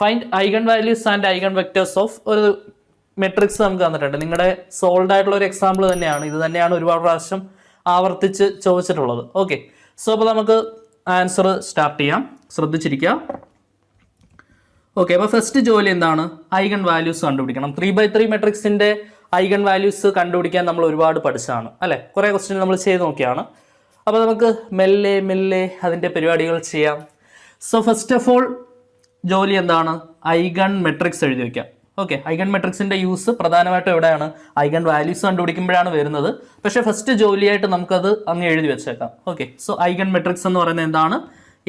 Find eigen values and eigen vectors of ഒരു matrix നമുക്ക് തന്നിട്ടുണ്ട്. നിങ്ങളുടെ സോൾഡ് ആയിട്ടുള്ള ഒരു എക്സാമ്പിൾ തന്നെയാണ്. ഇത് തന്നെയാണ് ഒരുപാട് പ്രാവശ്യം ആവർത്തിച്ച് ചോദിച്ചിട്ടുള്ളത്. ഓക്കെ, സോ അപ്പോൾ നമുക്ക് ആൻസർ സ്റ്റാർട്ട് ചെയ്യാം. ശ്രദ്ധിച്ചിരിക്കുക. ഓക്കെ, അപ്പോൾ ഫസ്റ്റ് ജോലി എന്താണ്? ഐഗൺ വാല്യൂസ് കണ്ടുപിടിക്കണം. 3x3 മെട്രിക്സിന്റെ ഐഗൺ വാല്യൂസ് കണ്ടുപിടിക്കാൻ നമ്മൾ ഒരുപാട് പഠിച്ചതാണ് അല്ലേ? കുറേ ക്വസ്റ്റ്യൻ നമ്മൾ ചെയ്ത് നോക്കിയാണ്. അപ്പോൾ നമുക്ക് മെല്ലെ മെല്ലെ അതിൻ്റെ പരിപാടികൾ ചെയ്യാം. സോ ഫസ്റ്റ് ഓഫ് ഓൾ ജോലി എന്താണ്? ഐഗൺ മെട്രിക്സ് എഴുതി വയ്ക്കാം. ഓക്കെ, ഐഗൺ മെട്രിക്സിന്റെ യൂസ് പ്രധാനമായിട്ടും എവിടെയാണ്? ഐഗൺ വാല്യൂസ് കണ്ടുപിടിക്കുമ്പോഴാണ് വരുന്നത്. പക്ഷേ ഫസ്റ്റ് ജോലിയായിട്ട് നമുക്കത് അങ്ങ് എഴുതി വെച്ചേക്കാം. ഓക്കെ, സോ ഐഗൺ മെട്രിക്സ് എന്ന് പറയുന്നത് എന്താണ്?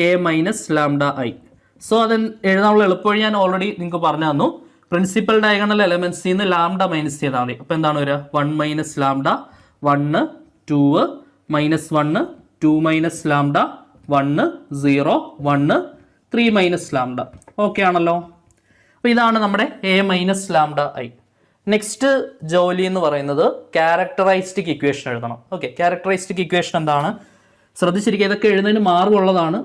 A minus lambda I. So അത് എഴുതാനുള്ള എളുപ്പവഴി ഞാൻ ഓൾറെഡി നിങ്ങൾക്ക് പറഞ്ഞു തന്നു. പ്രിൻസിപ്പൽ ഡയഗണൽ എലമെന്റ്സിൽ നിന്ന് ലാംഡ മൈനസ് ചെയ്താൽ മതി. അപ്പോൾ എന്താണ് വരിക? 1 minus lambda, 1 2 minus 1 2 minus lambda, 1 0 1 3 minus lambda. Okay ആണല്ലോ? അപ്പോൾ ഇതാണ് നമ്മുടെ A minus lambda I. Next ജോലി എന്ന് പറയുന്നത് ക്യാരക്ടറൈസ്റ്റിക് ഇക്വേഷൻ എഴുതണം. ഓക്കെ, ക്യാരക്ടറൈസ്റ്റിക് ഇക്വേഷൻ എന്താണ്? ശ്രദ്ധിച്ചിരിക്കുക, ഇതൊക്കെ എഴുതുന്നതിന് മാർഗമുള്ളതാണ്.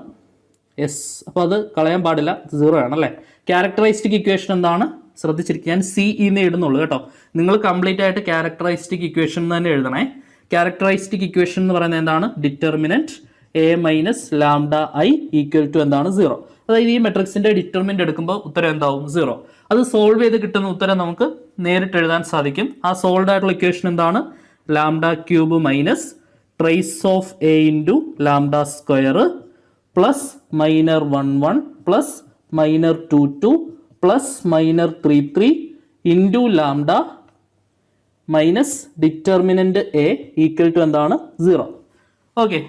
യെസ്, അപ്പോൾ അത് കളയാൻ പാടില്ല, 0 ആണ് അല്ലേ? ക്യാരക്ടറൈസ്റ്റിക് ഇക്വേഷൻ എന്താണ്? ശ്രദ്ധിച്ചിരിക്കുക, ഞാൻ CE ഇടുന്നുള്ളൂ കേട്ടോ. നിങ്ങൾ കംപ്ലീറ്റ് ആയിട്ട് ക്യാരക്ടറൈസ്റ്റിക് ഇക്വേഷൻ തന്നെ എഴുതണേ. ക്യാരക്ടറൈസ്റ്റിക് ഇക്വേഷൻ എന്ന് പറയുന്നത് എന്താണ്? Determinant A minus lambda I equal to എന്താണ്? 0. അതായത് ഈ മെട്രിക്സിന്റെ ഡിറ്റർമിനന്റ് എടുക്കുമ്പോൾ ഉത്തരം എന്താവും? 0. അത് സോൾവ് ചെയ്ത് കിട്ടുന്ന ഉത്തരം നമുക്ക് നേരിട്ട് എഴുതാൻ സാധിക്കും. ആ സോൾവ് ആയിട്ടുള്ള ഇക്വേഷൻ എന്താണ്? Lambda cube minus trace of A into lambda square plus minor 1 1 plus minor 2 2 plus minor 3 3 into lambda minus determinant A equal to എന്താണ്? 0. ഓക്കെ,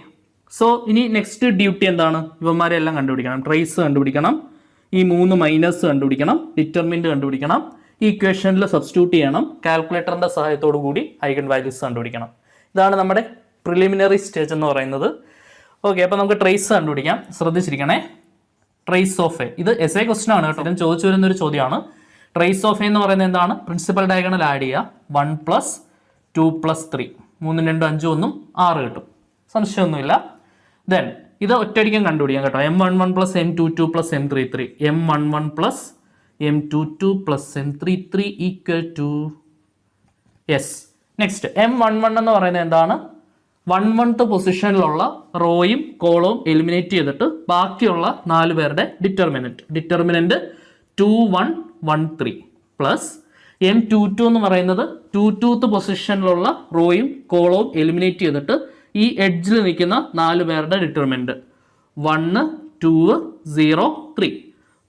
സോ ഇനി നെക്സ്റ്റ് ഡ്യൂട്ടി എന്താണ്? ഇവന്മാരെ എല്ലാം കണ്ടുപിടിക്കണം. ട്രേസ് കണ്ടുപിടിക്കണം, ഈ 3 മൈനസ് കണ്ടുപിടിക്കണം, ഡിറ്റർമിനന്റ് കണ്ടുപിടിക്കണം, ഈ ഇക്വേഷനിൽ സബ്സ്റ്റിറ്റ്യൂട്ട് ചെയ്യണം, കാൽക്കുലേറ്ററിന്റെ സഹായത്തോടു കൂടി ഐഗൺ വാല്യൂസ് കണ്ടുപിടിക്കണം. ഇതാണ് നമ്മുടെ പ്രിലിമിനറി സ്റ്റേജ് എന്ന് പറയുന്നത്. ഓക്കെ, അപ്പോൾ നമുക്ക് ട്രേസ് കണ്ടുപിടിക്കാം. ശ്രദ്ധിച്ചിരിക്കണേ, ട്രേസ് ഓഫ് എ, ഇത് എസ്എ ക്വസ്റ്റൻ ആണ് കേട്ടോ. ചോദിച്ചു വരുന്നൊരു ചോദ്യമാണ്. ട്രേസ് ഓഫ് എ എന്ന് പറയുന്നത് എന്താണ്? പ്രിൻസിപ്പൽ ഡയഗണൽ ആഡ് ചെയ്യുക. 1 പ്ലസ് 2 പ്ലസ് 3, 3 2 5 1 6 കിട്ടും. സംശയമൊന്നുമില്ല. ദെൻ ഇത് ഒറ്റയടിക്കും കണ്ടുപിടിക്കാം കേട്ടോ. M11 plus M22 plus M33, M11 plus M22 plus M33 equal to yes. Next M11 എന്ന് പറയുന്നത് എന്താണ്? 1th പൊസിഷനിലുള്ള റോയും കോളവും എലിമിനേറ്റ് ചെയ്തിട്ട് ബാക്കിയുള്ള 4 പേരുടെ ഡിറ്റർമിനന്റ് 2 1 1 3 പ്ലസ് M22 എന്ന് പറയുന്നത് 2th പൊസിഷനിലുള്ള റോയും കോളവും എലിമിനേറ്റ് ചെയ്തിട്ട് ഈ എഡ്ജിൽ നിൽക്കുന്ന 4 പേരുടെ ഡിറ്റർമിനന്റ് 1 2 0 3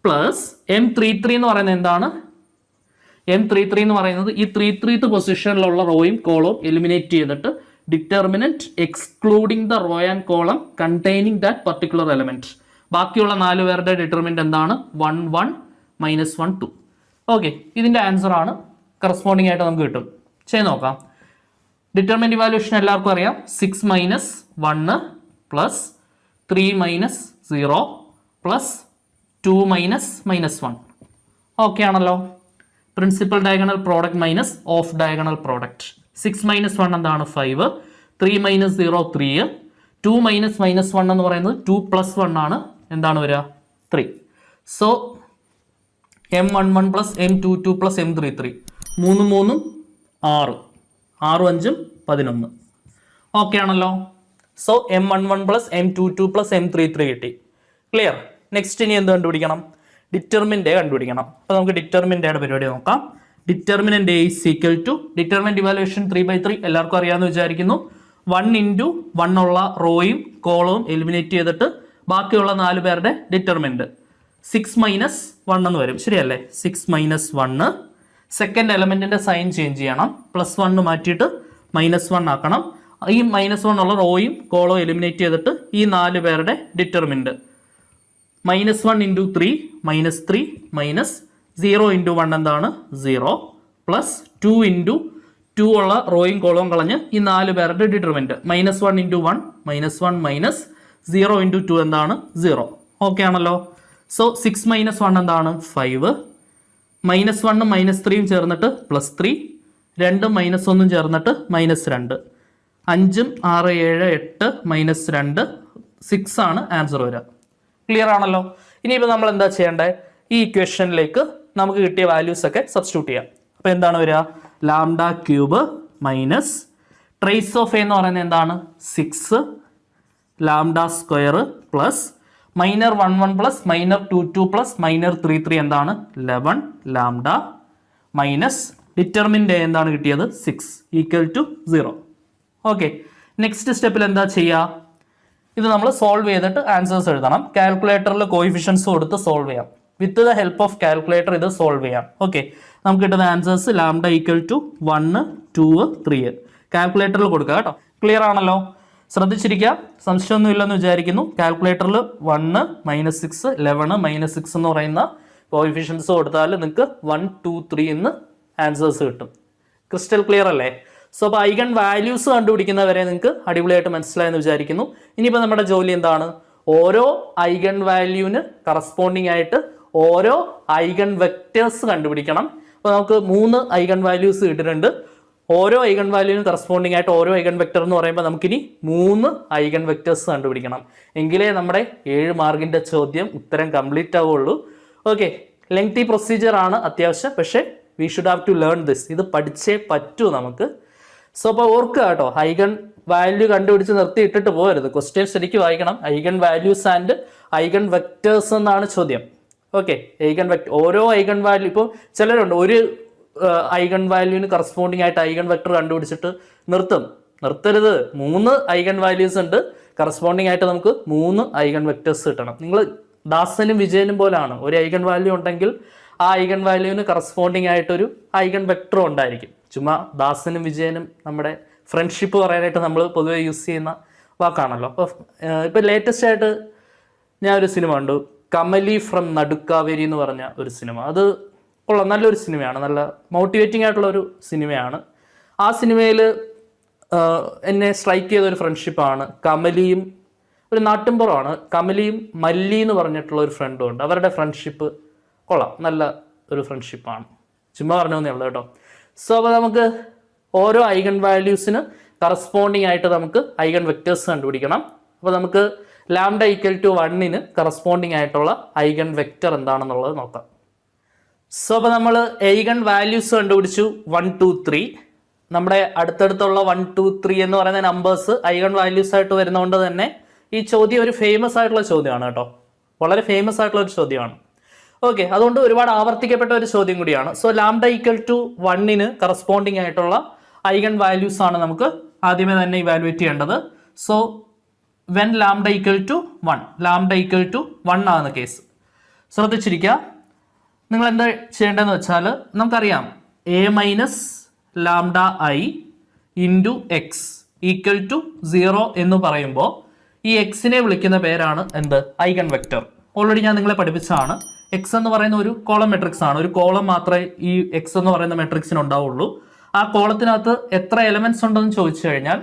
പ്ലസ് M33 എന്ന് പറയുന്നത് എന്താണ്? M33 എന്ന് പറയുന്നത് ഈ 3th പൊസിഷനിലുള്ള റോയും കോളവും എലിമിനേറ്റ് ചെയ്തിട്ട് determinant excluding the row and column containing that particular element. ബാക്കിയുള്ള 4 പേരുടെ ഡിറ്റർമിനന്റ് എന്താണ്? 1 1 മൈനസ് 1 2. ഓക്കെ, ഇതിന്റെ ആൻസർ ആണ്. കറസ്പോണ്ടിങ് ആയിട്ട് നമുക്ക് കിട്ടും. ചെയ്ത് നോക്കാം. ഡിറ്റർമിനന്റ് ഇവാലുവേഷൻ എല്ലാവർക്കും അറിയാം. 6 minus 1 plus 3 minus 0 plus 2 minus -1. Okay ആണല്ലോ? Principal diagonal product minus off diagonal product. 6 minus 1 എന്താണ്? 5. 3 മൈനസ് 0 3. 2 മൈനസ് -1 എന്ന് പറയുന്നത് 2 പ്ലസ് 1 ആണ്. എന്താണ് വരിക? 3. So M11 plus M22 plus M33, 3 3 6, 6 5 11. Okay ആണല്ലോ? So M11 plus M22 plus M33 കിട്ടി. ക്ലിയർ? നെക്സ്റ്റ് ഇനി എന്ത് കണ്ടുപിടിക്കണം? ഡിറ്റർമിനന്റ് കണ്ടുപിടിക്കണം. അപ്പോൾ നമുക്ക് ഡിറ്റർമിനന്റയുടെ പരിപാടി നോക്കാം. Determinant A is equal to determinant evaluation 3/3 എല്ലാവർക്കും അറിയാമെന്ന് വിചാരിക്കുന്നു. 1 ഇൻറ്റു 1 ഉള്ള റോയും കോളവും എലിമിനേറ്റ് ചെയ്തിട്ട് ബാക്കിയുള്ള 4 പേരുടെ ഡിറ്റർമിനന്റ് 6 മൈനസ് 1 എന്ന് വരും. ശരിയല്ലേ? 6 മൈനസ് 1. സെക്കൻഡ് എലമെന്റിന്റെ സൈൻ ചേഞ്ച് ചെയ്യണം. +1 മാറ്റിയിട്ട് -1 ആക്കണം. ഈ -1 ഉള്ള റോയും കോളവും എലിമിനേറ്റ് ചെയ്തിട്ട് ഈ 4 പേരുടെ ഡിറ്റർമിനന്റ് -1 ഇൻറ്റു 3 -3 മൈനസ് 0 ഇൻറ്റു 1 എന്താണ്? 0 പ്ലസ് 2 ഇൻറ്റു 2 ഉള്ള റോയും കോളവും കളഞ്ഞ് ഈ 4 പേരുടെ ഡിറ്റർമിനന്റ് -1 ഇൻറ്റു 1 -1 മൈനസ് 0 ഇൻറ്റു 2 എന്താണ്? 0. ഓക്കെ ആണല്ലോ? സോ 6 മൈനസ് 1 എന്താണ്? 5. -1 -3 ചേർന്നിട്ട് +3, 2 -1 ചേർന്നിട്ട് -2, 5 6 7 8 -2 6 ആണ് ആൻസർ വരിക. ക്ലിയർ ആണല്ലോ? ഇനിയിപ്പോൾ നമ്മൾ എന്താ ചെയ്യേണ്ടത്? ഈ ഇക്വേഷനിലേക്ക് നമുക്ക് കിട്ടിയ വാല്യൂസ് ഒക്കെ സബ്സ്റ്റിറ്റ്യൂട്ട് ചെയ്യാം. അപ്പോൾ എന്താണ് വരിക? Lambda cube minus trace of എന്ന് പറയുന്നത് എന്താണ്? 6 lambda square plus minor 1 plus minor 2 plus minor 3 എന്താണ്? 11 ലാംഡ മൈനസ് ഡിറ്റർമിൻ്റെ എന്താണ് കിട്ടിയത്? 6 ഈക്വൽ ടു 0. ഓക്കെ, നെക്സ്റ്റ് സ്റ്റെപ്പിൽ എന്താ ചെയ്യുക? ഇത് നമ്മൾ സോൾവ് ചെയ്തിട്ട് ആൻസേഴ്സ് എഴുതണം. കാൽക്കുലേറ്ററിൽ കോയിഫിഷ്യൻസ് കൊടുത്ത് സോൾവ് ചെയ്യാം. With the help of calculator ഇത് സോൾവ് ചെയ്യാം. ഓക്കെ, നമുക്ക് കിട്ടുന്ന ആൻസേഴ്സ് ലാംഡ ഈക്വൽ ടു 1, 2, 3 കാൽക്കുലേറ്ററിൽ കൊടുക്കുക കേട്ടോ. ക്ലിയർ ആണല്ലോ? ശ്രദ്ധിച്ചിരിക്കുക, സംശയമൊന്നും ഇല്ലെന്ന് വിചാരിക്കുന്നു. കാൽക്കുലേറ്ററിൽ 1 -6 11 -6 എന്ന് പറയുന്ന കോയിഫിഷ്യൻസ് കൊടുത്താൽ നിങ്ങൾക്ക് 1, 2, 3 എന്ന് ആൻസേഴ്സ് കിട്ടും. ക്രിസ്റ്റൽ ക്ലിയർ അല്ലേ? സോ അപ്പോൾ ഐഗൺ വാല്യൂസ് കണ്ടുപിടിക്കുന്നവരെ നിങ്ങൾക്ക് അടിപൊളിയായിട്ട് മനസ്സിലായെന്ന് വിചാരിക്കുന്നു. ഇനിയിപ്പോൾ നമ്മുടെ ജോലി എന്താണ്? ഓരോ ഐഗൺ വാല്യൂവിന് കറസ്പോണ്ടിങ് ആയിട്ട് ഓരോ ഐഗൺ വെക്റ്റേഴ്സ് കണ്ടുപിടിക്കണം. അപ്പോൾ നമുക്ക് 3 ഐഗൺ വാല്യൂസ് കിട്ടിയിട്ടുണ്ട്. ഓരോ ഐഗൺ വാല്യൂവിന് കറസ്പോണ്ടിങ് ആയിട്ട് ഓരോ ഐഗൺ വെക്റ്റർ എന്ന് പറയുമ്പോൾ നമുക്കിനി 3 ഐഗൺ വെക്റ്റേഴ്സ് കണ്ടുപിടിക്കണം. എങ്കിലേ നമ്മുടെ 7 മാർക്കിൻ്റെ ചോദ്യം ഉത്തരം കംപ്ലീറ്റ് ആവുള്ളൂ. ഓക്കെ, ലെങ്തി പ്രൊസീജിയർ ആണ് അത്യാവശ്യം, പക്ഷേ we should have to learn this. ഇത് പഠിച്ചേ പറ്റൂ നമുക്ക്. സോ അപ്പോൾ ഓർക്കുക കേട്ടോ, ഐഗൺ വാല്യൂ കണ്ടുപിടിച്ച് നിർത്തി ഇട്ടിട്ട് പോകരുത്. ക്വസ്റ്റ്യൻ ശരിക്കും വായിക്കണം. Eigen values and eigen vectors എന്നാണ് ചോദ്യം. ഓക്കെ, ഓരോ ഐഗൺ വാല്യൂ, ഇപ്പോൾ ചിലരുണ്ട് ഒരു ഐഗൺ വാല്യൂവിന് കറസ്പോണ്ടിങ് ആയിട്ട് ഐഗൺ വെക്ടർ കണ്ടുപിടിച്ചിട്ട് നിർത്തരുത്. 3 ഐഗൺ വാല്യൂസ് ഉണ്ട്, കറസ്പോണ്ടിങ് ആയിട്ട് നമുക്ക് 3 ഐഗൺ വെക്റ്റേഴ്സ് കിട്ടണം. നിങ്ങൾ ദാസനും വിജയനും പോലാണ്. ഒരു ഐഗൺ വാല്യൂ ഉണ്ടെങ്കിൽ ആ ഐഗൺ വാല്യൂവിന് കറസ്പോണ്ടിങ് ആയിട്ടൊരു ഐഗൺ വെക്ടറും ഉണ്ടായിരിക്കും. ചുമ്മാ ദാസനും വിജയനും നമ്മുടെ ഫ്രണ്ട്ഷിപ്പ് പറയാനായിട്ട് നമ്മൾ പൊതുവെ യൂസ് ചെയ്യുന്ന വാക്കാണല്ലോ. അപ്പോൾ ഇപ്പോൾ ലേറ്റസ്റ്റ് ആയിട്ട് ഞാൻ ഒരു സിനിമ കണ്ടു, കമലി ഫ്രം നടുക്കാവേരി എന്ന് പറഞ്ഞ ഒരു സിനിമ. അത് കൊള്ളാം, നല്ലൊരു സിനിമയാണ്, നല്ല മോട്ടിവേറ്റിംഗ് ആയിട്ടുള്ള ഒരു സിനിമയാണ്. ആ സിനിമയിൽ എന്നെ സ്ട്രൈക്ക് ചെയ്ത ഒരു ഫ്രണ്ട്ഷിപ്പാണ്. കമലിയും ഒരു നാട്ടിൻപുറമാണ്, കമലിയും മല്ലി എന്ന് പറഞ്ഞിട്ടുള്ള ഒരു ഫ്രണ്ടും ഉണ്ട്. അവരുടെ ഫ്രണ്ട്ഷിപ്പ് കൊള്ളാം, നല്ല ഒരു ഫ്രണ്ട്ഷിപ്പാണ്. ചുമ്മാ പറഞ്ഞു തന്നേ ഉള്ളൂ കേട്ടോ. സോ അപ്പോൾ നമുക്ക് ഓരോ ഐഗൺ വാല്യൂസിന് കറസ്പോണ്ടിങ് ആയിട്ട് നമുക്ക് ഐഗൺ വെക്റ്റേഴ്സ് കണ്ടുപിടിക്കണം. അപ്പോൾ നമുക്ക് ലാംഡ ഈക്വൽ ടു 1ന് കറസ്പോണ്ടിങ് ആയിട്ടുള്ള ഐഗൺ വെക്റ്റർ എന്താണെന്നുള്ളത് നോക്കാം. സോ അപ്പോൾ നമ്മൾ ഐഗൺ വാല്യൂസ് കണ്ടുപിടിച്ചു 1, 2, 3. നമ്മുടെ അടുത്തടുത്തുള്ള 1, 2, 3 എന്ന് പറയുന്ന നമ്പേഴ്സ് ഐഗൺ വാല്യൂസ് ആയിട്ട് വരുന്നതുകൊണ്ട് തന്നെ ഈ ചോദ്യം ഒരു ഫേമസ് ആയിട്ടുള്ള ചോദ്യമാണ് കേട്ടോ. വളരെ ഫേമസ് ആയിട്ടുള്ള ഒരു ചോദ്യമാണ്. ഓക്കെ, അതുകൊണ്ട് ഒരുപാട് ആവർത്തിക്കപ്പെട്ട ഒരു ചോദ്യം കൂടിയാണ്. സോ ലാംഡ ഈക്വൽ ടു 1ന് കറസ്പോണ്ടിങ് ആയിട്ടുള്ള ഐഗൺ വാല്യൂസ് ആണ് നമുക്ക് ആദ്യമേ തന്നെ ഇവാലുവേറ്റ് ചെയ്യേണ്ടത്. So when lambda equal to 1, lambda equal to 1 ആകുന്ന കേസ് ശ്രദ്ധിച്ചിരിക്കുക. നിങ്ങൾ എന്താ ചെയ്യേണ്ടതെന്ന് വെച്ചാൽ നമുക്കറിയാം a minus lambda I into x equal to 0 എന്ന് പറയുമ്പോൾ ഈ എക്സിനെ വിളിക്കുന്ന പേരാണ് എന്ത്? Eigen vector. ഓൾറെഡി ഞാൻ നിങ്ങളെ പഠിപ്പിച്ചതാണ്. എക്സ് എന്ന് പറയുന്ന ഒരു കോളം മെട്രിക്സ് ആണ്. ഒരു കോളം മാത്രമേ ഈ എക്സ് എന്ന് പറയുന്ന മെട്രിക്സിന് ഉണ്ടാവുള്ളൂ. ആ കോളത്തിനകത്ത് എത്ര എലമെന്റ്സ് ഉണ്ടെന്ന് ചോദിച്ചു കഴിഞ്ഞാൽ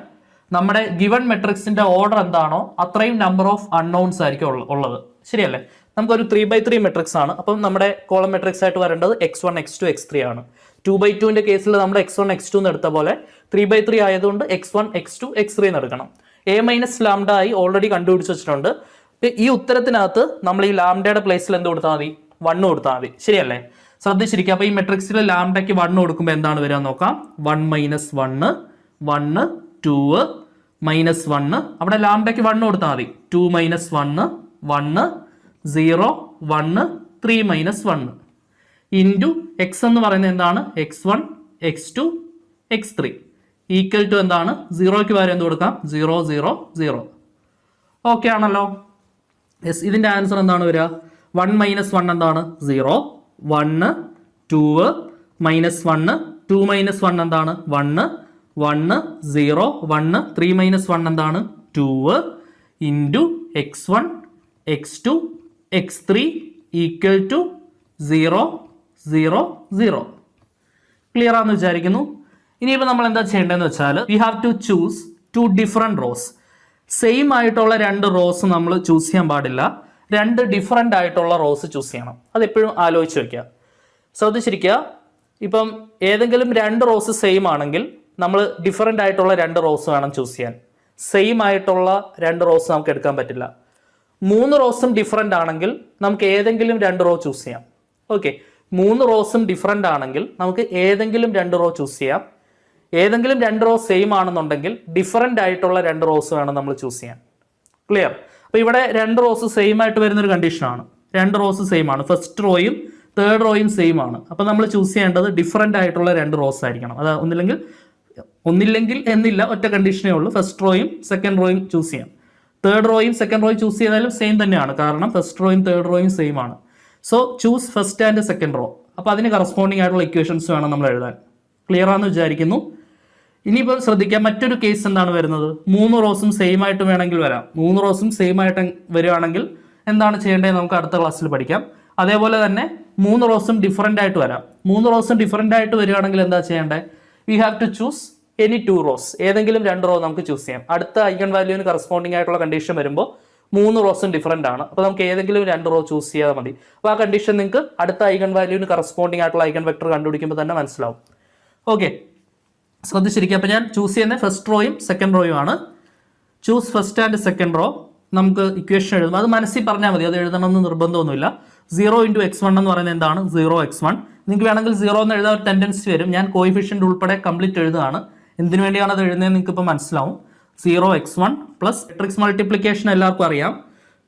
നമ്മുടെ ഗിവൺ മെട്രിക്സിന്റെ ഓർഡർ എന്താണോ അത്രയും നമ്പർ ഓഫ് അൺനോൺസ് ആയിരിക്കും ഉള്ളത്. ശരിയല്ലേ? നമുക്കൊരു 3x3 മെട്രിക്സ് ആണ്. അപ്പം നമ്മുടെ കോളം മെട്രിക്സ് ആയിട്ട് വരേണ്ടത് x1, x2, x3 ആണ്. 2x2ന്റെ കേസിൽ നമ്മൾ x1, x2 എന്ന് എടുത്ത പോലെ 3x3 ആയതുകൊണ്ട് x1, x2, x3 എന്ന് എടുക്കണം. a മൈനസ് ലാംഡ ആയി ഓൾറെഡി കണ്ടുപിടിച്ച് വെച്ചിട്ടുണ്ട്. ഈ ഉത്തരത്തിനകത്ത് നമ്മൾ ഈ ലാംഡയുടെ പ്ലേസിൽ എന്ത് കൊടുത്താൽ മതി? 1 കൊടുത്താൽ മതി. ശരിയല്ലേ? ശ്രദ്ധിച്ചിരിക്കുക. അപ്പോൾ ഈ മെട്രിക്സിൽ ലാംഡയ്ക്ക് 1 കൊടുക്കുമ്പോൾ എന്താണ് വരിക നോക്കാം. 1 - 1 1 2 -1. അവിടെ ലാംഡയ്ക്ക് 1 കൊടുത്താൽ മതി. 2 - 1 1 0 1 3 - 1 ഇൻറ്റു എക്സ് എന്ന് പറയുന്നത് എന്താണ്? x1, x2, x3 equal to എന്താണ്? 0ക്ക് പകരം എന്ത് കൊടുക്കാം? 0 0 0. ഓക്കെ ആണല്ലോ? യെസ്. ഇതിൻ്റെ ആൻസർ എന്താണ് വരിക? 1 - 1 എന്താണ്? 0 1 2 -1 2 - 1 എന്താണ്? 1 1 0 1 3 - 1 എന്താണ്? 2 into x1, x2, x3 equal to 0 0 0. Clear ആണെന്ന് വിചാരിക്കുന്നു. ഇനിയിപ്പോൾ നമ്മൾ എന്താ ചെയ്യേണ്ടതെന്ന് വെച്ചാൽ we have to choose 2 different rows. Same ആയിട്ടുള്ള 2 റോസ് നമ്മൾ ചൂസ് ചെയ്യാൻ പാടില്ല. 2 ഡിഫറെൻ്റ് ആയിട്ടുള്ള റോസ് ചൂസ് ചെയ്യണം. അതെപ്പോഴും ആലോചിച്ച് വയ്ക്കുക. ശ്രദ്ധിച്ചിരിക്കുക. ഇപ്പം ഏതെങ്കിലും 2 റോസ് സെയിം ആണെങ്കിൽ നമ്മൾ ഡിഫറെൻ്റ് ആയിട്ടുള്ള 2 റോസ് വേണം ചൂസ് ചെയ്യാൻ. സെയിം ആയിട്ടുള്ള 2 റോസ് നമുക്ക് എടുക്കാൻ പറ്റില്ല. 3 റോസും ഡിഫറെൻ്റ് ആണെങ്കിൽ നമുക്ക് ഏതെങ്കിലും 2 റോ ചൂസ് ചെയ്യാം. ഓക്കെ, 3 റോസും ഡിഫറെൻ്റ് ആണെങ്കിൽ നമുക്ക് ഏതെങ്കിലും 2 റോ ചൂസ് ചെയ്യാം. ഏതെങ്കിലും 2 റോ സെയിം ആണെന്നുണ്ടെങ്കിൽ ഡിഫറെൻ്റ് ആയിട്ടുള്ള 2 റോസ് വേണം നമ്മൾ ചൂസ് ചെയ്യാൻ. ക്ലിയർ? അപ്പോൾ ഇവിടെ 2 റോസ് സെയിം ആയിട്ട് വരുന്നൊരു കണ്ടീഷനാണ്. 2 റോസ് സെയിം ആണ്, ഫസ്റ്റ് റോയും തേർഡ് റോയും സെയിം ആണ്. അപ്പോൾ നമ്മൾ ചൂസ് ചെയ്യേണ്ടത് ഡിഫറെൻ്റ് ആയിട്ടുള്ള 2 റോസ് ആയിരിക്കണം. അത് ഒന്നില്ലെങ്കിൽ എന്നില്ല, ഒറ്റ കണ്ടീഷനേ ഉള്ളൂ. ഫസ്റ്റ് റോയും സെക്കൻഡ് റോയും ചൂസ് ചെയ്യാം. തേർഡ് റോയും സെക്കൻഡ് റോയും ചൂസ് ചെയ്താലും സെയിം തന്നെയാണ്, കാരണം ഫസ്റ്റ് റോയും തേർഡ് റോയും സെയിം ആണ്. So choose first and second row. അപ്പോൾ അതിന് കറസ്പോണ്ടിങ് ആയിട്ടുള്ള ഇക്വേഷൻസ് വേണം നമ്മൾ എഴുതാൻ. ക്ലിയർ ആണെന്ന് വിചാരിക്കുന്നു. ഇനിയിപ്പോൾ ശ്രദ്ധിക്കാം, മറ്റൊരു കേസ് എന്താണ് വരുന്നത്? 3 റോസും സെയിം ആയിട്ട് വേണമെങ്കിൽ വരാം. 3 റോസും സെയിം ആയിട്ട് വരികയാണെങ്കിൽ എന്താണ് ചെയ്യേണ്ടത് നമുക്ക് അടുത്ത ക്ലാസ്സിൽ പഠിക്കാം. അതേപോലെ തന്നെ 3 റോസും ഡിഫറെൻ്റ് ആയിട്ട് വരാം. 3 റോസും ഡിഫറെൻ്റ് ആയിട്ട് വരികയാണെങ്കിൽ എന്താ ചെയ്യേണ്ടത്? We have to choose any 2 rows. ഏതെങ്കിലും 2 റോ നമുക്ക് ചൂസ് ചെയ്യാം. അടുത്ത ഐഗൺ വാല്യൂവിന് കറസ്പോണ്ടിങ് ആയിട്ടുള്ള കണ്ടീഷൻ വരുമ്പോൾ 3 റോസും ഡിഫറെൻ്റ് ആണ്. അപ്പോൾ നമുക്ക് ഏതെങ്കിലും 2 റോ ചൂസ് ചെയ്യാതെ മതി. അപ്പോൾ ആ കണ്ടീഷൻ നിങ്ങൾക്ക് അടുത്ത ഐഗൺ വാല്യൂവിന് കറസ്പോണ്ടിങ് ആയിട്ടുള്ള ഐഗൺ വെക്ടർ കണ്ടുപിടിക്കുമ്പോൾ തന്നെ മനസ്സിലാവും. ഓക്കെ, ശ്രദ്ധിച്ചിരിക്കുക. അപ്പോൾ ഞാൻ ചൂസ് ചെയ്യുന്നത് ഫസ്റ്റ് റോയും സെക്കൻഡ് റോയും ആണ്. Choose first and second row. നമുക്ക് ഇക്വേഷൻ എഴുതും, അത് മനസ്സിൽ പറഞ്ഞാൽ മതി, അത് എഴുതണമെന്ന് നിർബന്ധമൊന്നുമില്ല. 0 × x1 എന്ന് പറയുന്നത് എന്താണ്? 0x1. നിങ്ങൾക്ക് വേണമെങ്കിൽ 0 എന്ന് എഴുതാൻ ഒരു ടെൻഡൻസി വരും. ഞാൻ കോയിഫിഷ്യൻ്റ് ഉൾപ്പെടെ കംപ്ലീറ്റ് എഴുതുകയാണ്. എന്തിനു വേണ്ടിയാണ് അത് എഴുതുന്നത് നിങ്ങൾക്ക് ഇപ്പോൾ മനസ്സിലാവും. 0x1 പ്ലസ് മെട്രിക്സ് മൾട്ടിപ്ലിക്കേഷൻ എല്ലാവർക്കും അറിയാം.